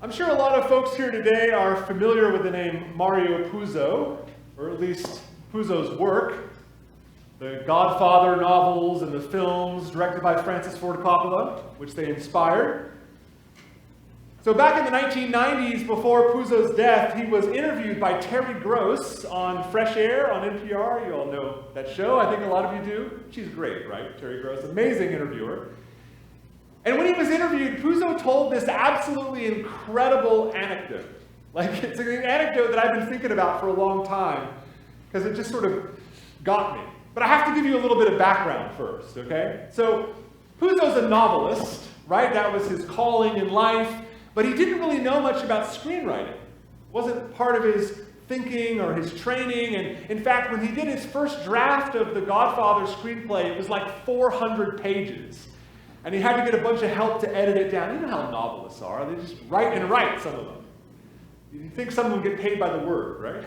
I'm sure a lot of folks here today are familiar with the name Mario Puzo, or at least Puzo's work. The Godfather novels and the films directed by Francis Ford Coppola, which they inspired. So back in the 1990s, before Puzo's death, he was interviewed by Terry Gross on Fresh Air on NPR. You all know that show. I think a lot of you do. She's great, right? Terry Gross, amazing interviewer. And when he was interviewed, Puzo told this absolutely incredible anecdote. Like, it's an anecdote that I've been thinking about for a long time, because it just sort of got me. But I have to give you a little bit of background first, okay? So, Puzo's a novelist, right? That was his calling in life. But he didn't really know much about screenwriting. It wasn't part of his thinking or his training. And in fact, when he did his first draft of the Godfather screenplay, it was like 400 pages. And he had to get a bunch of help to edit it down. You know how novelists are. They just write and write, some of them. You think some of them get paid by the word, right?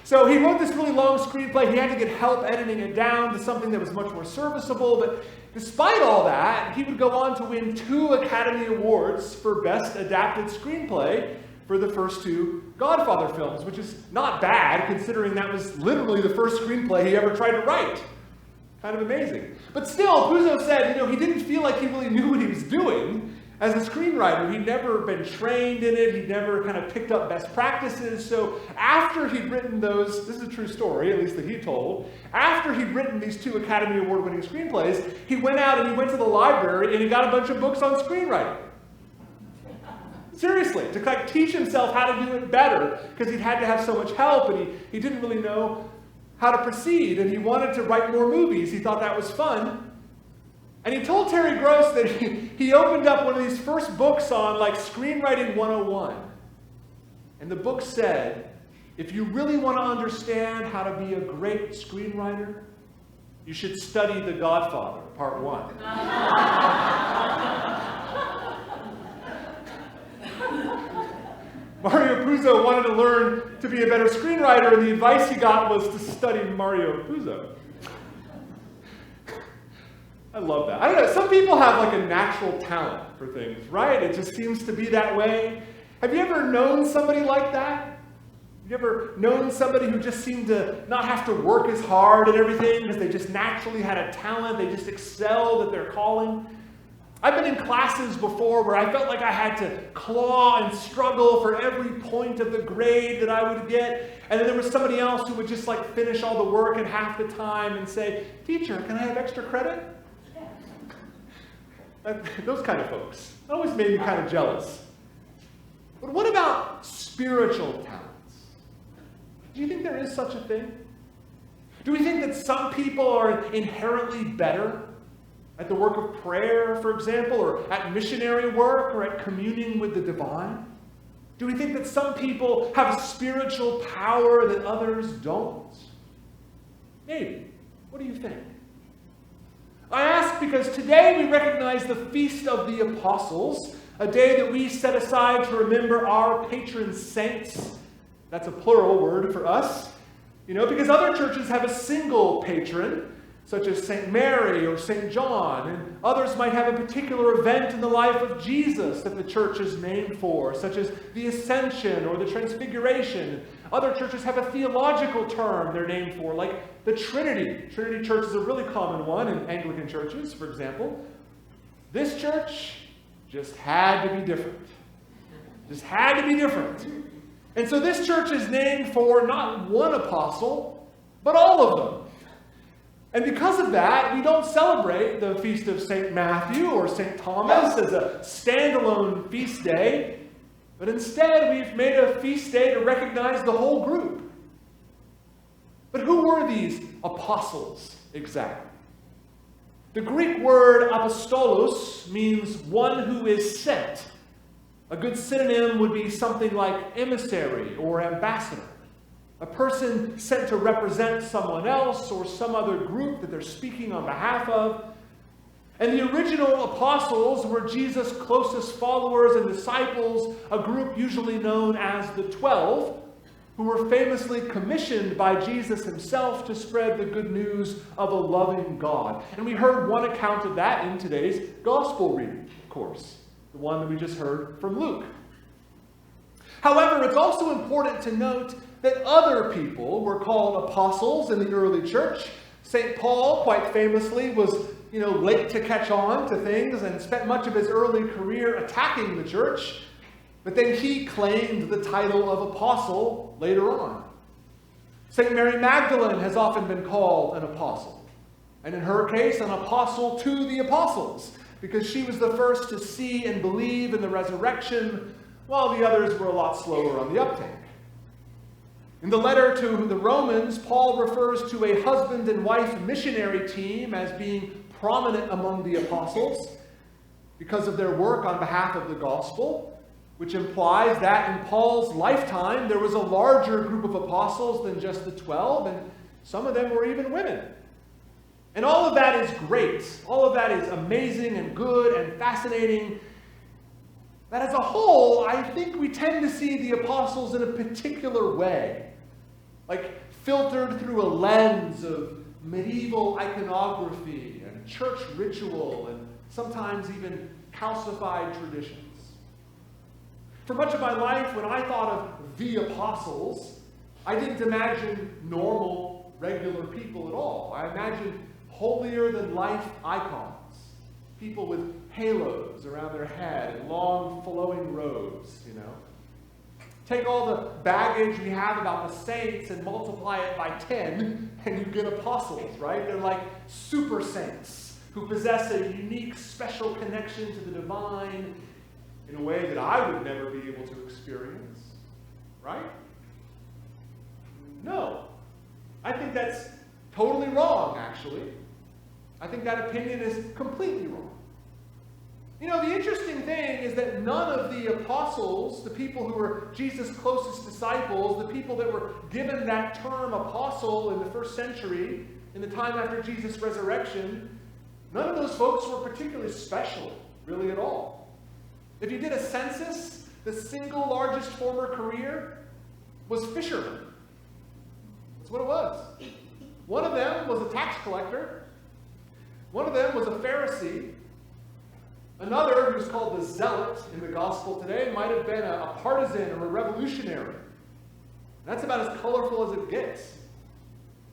So he wrote this really long screenplay. He had to get help editing it down to something that was much more serviceable. But despite all that, he would go on to win 2 Academy Awards for Best Adapted Screenplay for the first 2 Godfather films, which is not bad, considering that was literally the first screenplay he ever tried to write. Kind of amazing. But still, Puzo said, he didn't feel like he really knew what he was doing as a screenwriter. He'd never been trained in it. He'd never kind of picked up best practices. So after he'd written those, this is a true story, at least that he told, after he'd written these 2 Academy Award-winning screenplays, he went out and he went to the library and he got a bunch of books on screenwriting. Seriously, to teach himself how to do it better, because he'd had to have so much help and he didn't really know how to proceed, and he wanted to write more movies. He thought that was fun. And he told Terry Gross that he opened up one of these first books on Screenwriting 101. And the book said, if you really want to understand how to be a great screenwriter, you should study The Godfather, Part 1. Mario Puzo wanted to learn to be a better screenwriter, and the advice he got was to study Mario Puzo. I love that. I don't know, some people have a natural talent for things, right? It just seems to be that way. Have you ever known somebody like that? Have you ever known somebody who just seemed to not have to work as hard at everything because they just naturally had a talent, they just excelled at their calling? I've been in classes before where I felt like I had to claw and struggle for every point of the grade that I would get. And then there was somebody else who would just finish all the work in half the time and say, teacher, can I have extra credit? Those kind of folks. That always made me kind of jealous. But what about spiritual talents? Do you think there is such a thing? Do we think that some people are inherently better at the work of prayer, for example, or at missionary work, or at communing with the divine? Do we think that some people have a spiritual power that others don't? Maybe. What do you think? I ask because today we recognize the Feast of the Apostles, a day that we set aside to remember our patron saints. That's a plural word for us. Because other churches have a single patron, such as St. Mary or St. John, and others might have a particular event in the life of Jesus that the church is named for, such as the Ascension or the Transfiguration. Other churches have a theological term they're named for, like the Trinity. Trinity Church is a really common one in Anglican churches, for example. This church just had to be different. Just had to be different. And so this church is named for not one apostle, but all of them. And because of that, we don't celebrate the Feast of St. Matthew or St. Thomas as a standalone feast day, but instead we've made a feast day to recognize the whole group. But who were these apostles exactly? The Greek word apostolos means one who is sent. A good synonym would be something like emissary or ambassador. A person sent to represent someone else or some other group that they're speaking on behalf of. And the original apostles were Jesus' closest followers and disciples, a group usually known as the 12, who were famously commissioned by Jesus himself to spread the good news of a loving God. And we heard one account of that in today's gospel reading, of course, the one that we just heard from Luke. However, it's also important to note that other people were called apostles in the early church. St. Paul, quite famously, was late to catch on to things and spent much of his early career attacking the church. But then he claimed the title of apostle later on. St. Mary Magdalene has often been called an apostle. And in her case, an apostle to the apostles, because she was the first to see and believe in the resurrection, while the others were a lot slower on the uptake. In the letter to the Romans, Paul refers to a husband and wife missionary team as being prominent among the apostles because of their work on behalf of the gospel, which implies that in Paul's lifetime there was a larger group of apostles than just the 12, and some of them were even women. And all of that is great. All of that is amazing and good and fascinating. But as a whole, I think we tend to see the apostles in a particular way, like filtered through a lens of medieval iconography and church ritual and sometimes even calcified traditions. For much of my life, when I thought of the apostles, I didn't imagine normal, regular people at all. I imagined holier-than-life icons, people with halos around their head and long flowing robes, Take all the baggage we have about the saints and multiply it by 10, and you get apostles, right? They're like super saints who possess a unique, special connection to the divine in a way that I would never be able to experience, right? No. I think that's totally wrong, actually. I think that opinion is completely wrong. The interesting thing is that none of the apostles, the people who were Jesus' closest disciples, the people that were given that term apostle in the first century, in the time after Jesus' resurrection, none of those folks were particularly special, really at all. If you did a census, the single largest former career was fisherman. That's what it was. One of them was a tax collector. One of them was a Pharisee. Another, who's called the zealot in the gospel today, might have been a partisan or a revolutionary. That's about as colorful as it gets.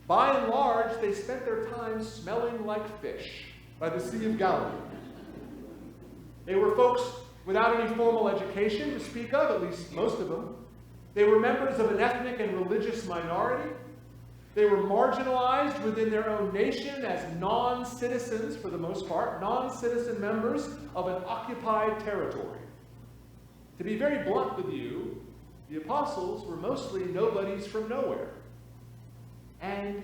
By and large, they spent their time smelling like fish by the Sea of Galilee. They were folks without any formal education to speak of, at least most of them. They were members of an ethnic and religious minority. They were marginalized within their own nation as non-citizens, for the most part, non-citizen members of an occupied territory. To be very blunt with you, the apostles were mostly nobodies from nowhere. And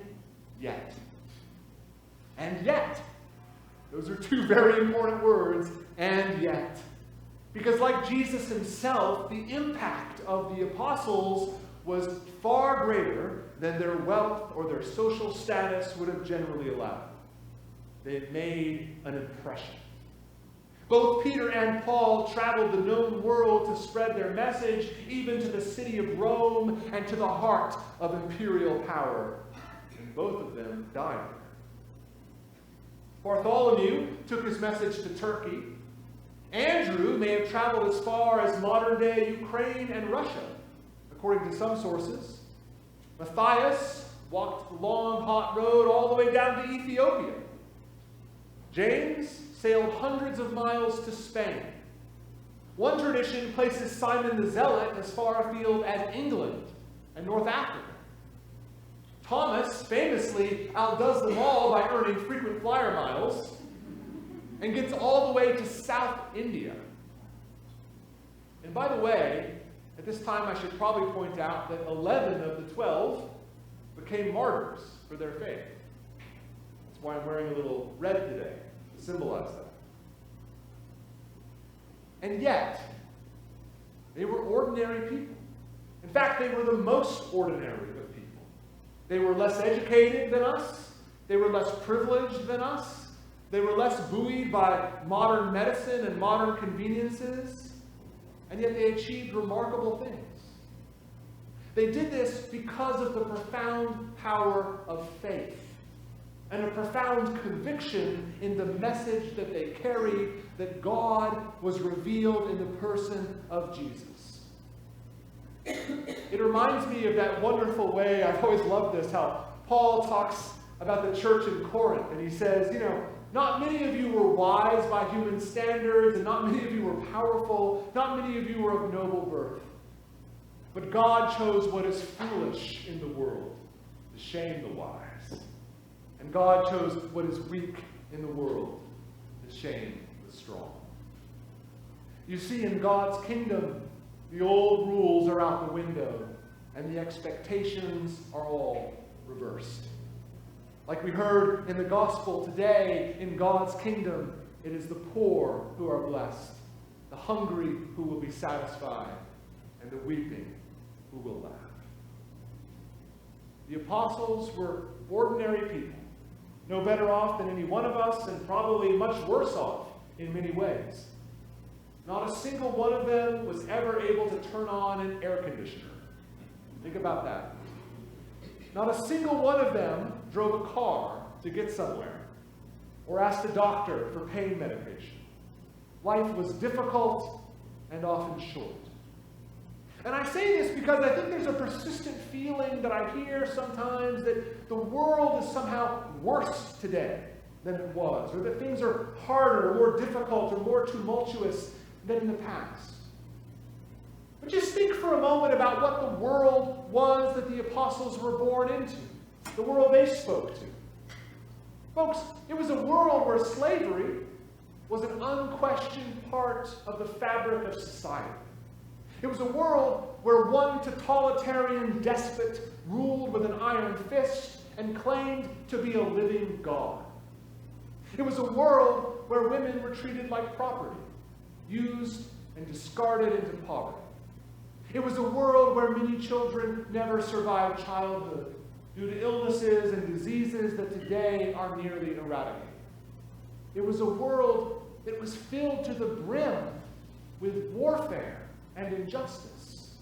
yet. Those are two very important words, and yet. Because like Jesus himself, the impact of the apostles was far greater than their wealth or their social status would have generally allowed. They had made an impression. Both Peter and Paul traveled the known world to spread their message, even to the city of Rome and to the heart of imperial power. And both of them died there. Bartholomew took his message to Turkey. Andrew may have traveled as far as modern-day Ukraine and Russia, according to some sources. Matthias walked the long, hot road all the way down to Ethiopia. James sailed hundreds of miles to Spain. One tradition places Simon the Zealot as far afield as England and North Africa. Thomas famously outdoes them all by earning frequent flyer miles and gets all the way to South India. And by the way, at this time I should probably point out that 11 of the 12 became martyrs for their faith. That's why I'm wearing a little red today, to symbolize that. And yet, they were ordinary people. In fact, they were the most ordinary of people. They were less educated than us. They were less privileged than us. They were less buoyed by modern medicine and modern conveniences. And yet they achieved remarkable things. They did this because of the profound power of faith and a profound conviction in the message that they carried, that God was revealed in the person of Jesus. It reminds me of that wonderful way, I've always loved this, how Paul talks about the church in Corinth, and he says, not many of you were wise by human standards, and not many of you were powerful, not many of you were of noble birth. But God chose what is foolish in the world to shame the wise. And God chose what is weak in the world to shame the strong. You see, in God's kingdom, the old rules are out the window, and the expectations are all reversed. Like we heard in the gospel today, in God's kingdom, it is the poor who are blessed, the hungry who will be satisfied, and the weeping who will laugh. The apostles were ordinary people, no better off than any one of us, and probably much worse off in many ways. Not a single one of them was ever able to turn on an air conditioner. Think about that. Not a single one of them drove a car to get somewhere or asked a doctor for pain medication. Life was difficult and often short. And I say this because I think there's a persistent feeling that I hear sometimes that the world is somehow worse today than it was, or that things are harder, or more difficult, or more tumultuous than in the past. But just think for a moment about what the world was that the apostles were born into, the world they spoke to. Folks, it was a world where slavery was an unquestioned part of the fabric of society. It was a world where one totalitarian despot ruled with an iron fist and claimed to be a living god. It was a world where women were treated like property, used and discarded into poverty. It was a world where many children never survived childhood due to illnesses and diseases that today are nearly eradicated. It was a world that was filled to the brim with warfare and injustice.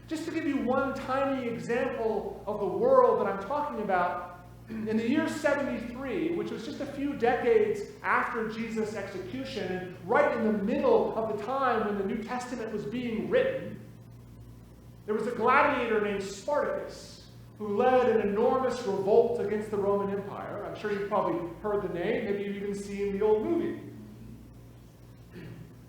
Just to give you one tiny example of the world that I'm talking about, in the year 73, which was just a few decades after Jesus' execution, and right in the middle of the time when the New Testament was being written, there was a gladiator named Spartacus who led an enormous revolt against the Roman Empire. I'm sure you've probably heard the name, maybe you've even seen the old movie.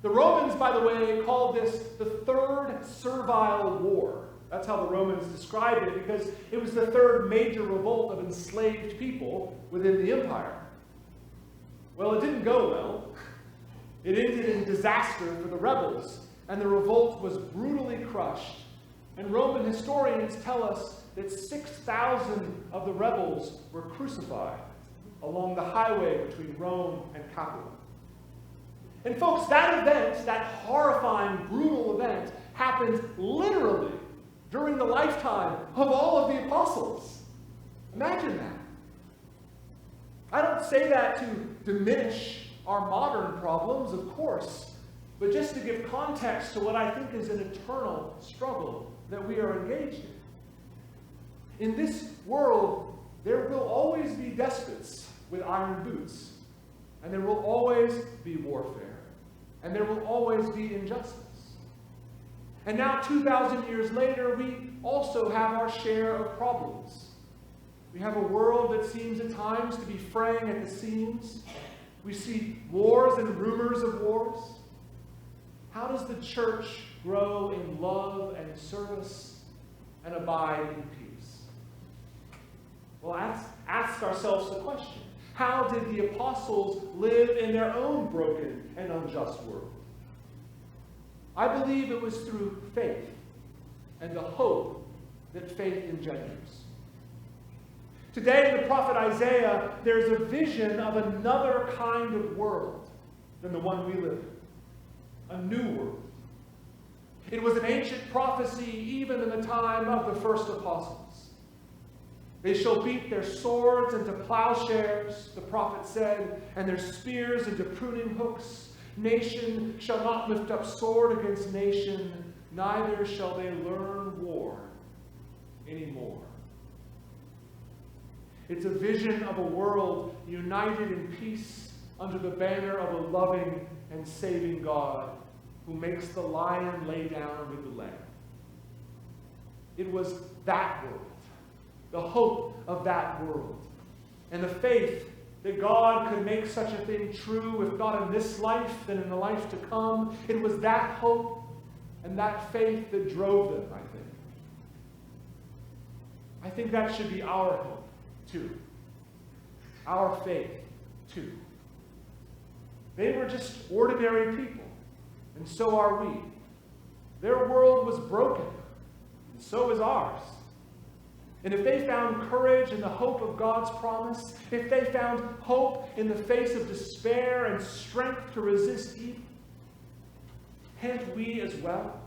The Romans, by the way, called this the Third Servile War. That's how the Romans described it, because it was the third major revolt of enslaved people within the empire. Well, it didn't go well. It ended in disaster for the rebels, and the revolt was brutally crushed. And Roman historians tell us that 6,000 of the rebels were crucified along the highway between Rome and Capua. And folks, that event, that horrifying, brutal event, happened literally during the lifetime of all of the apostles. Imagine that. I don't say that to diminish our modern problems, of course, but just to give context to what I think is an eternal struggle that we are engaged in. In this world, there will always be despots with iron boots, and there will always be warfare. And there will always be injustice. And now, 2,000 years later, we also have our share of problems. We have a world that seems at times to be fraying at the seams. We see wars and rumors of wars. How does the church grow in love and service and abide in peace? Well, ask ourselves the question. How did the apostles live in their own broken and unjust world? I believe it was through faith and the hope that faith engenders. Today in the prophet Isaiah, there's a vision of another kind of world than the one we live in. A new world. It was an ancient prophecy even in the time of the first apostles. They shall beat their swords into plowshares, the prophet said, and their spears into pruning hooks. Nation shall not lift up sword against nation, neither shall they learn war anymore. It's a vision of a world united in peace under the banner of a loving and saving God who makes the lion lay down with the lamb. it was that world, the hope of that world, and the faith that God could make such a thing true, if not in this life, then in the life to come. It was that hope and that faith that drove them, I think. I think that should be our hope, too. Our faith, too. They were just ordinary people, and so are we. Their world was broken, and so is ours. And if they found courage in the hope of God's promise, if they found hope in the face of despair and strength to resist evil, can't we as well?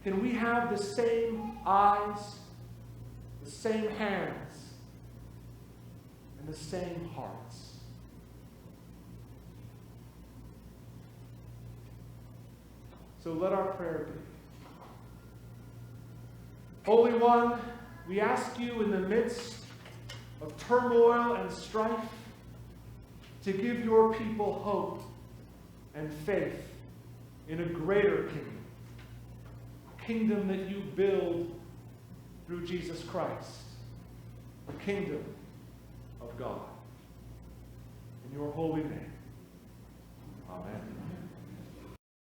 Can we have the same eyes, the same hands, and the same hearts? So let our prayer be. Holy One, we ask you in the midst of turmoil and strife to give your people hope and faith in a greater kingdom, a kingdom that you build through Jesus Christ, the kingdom of God. In your holy name, amen.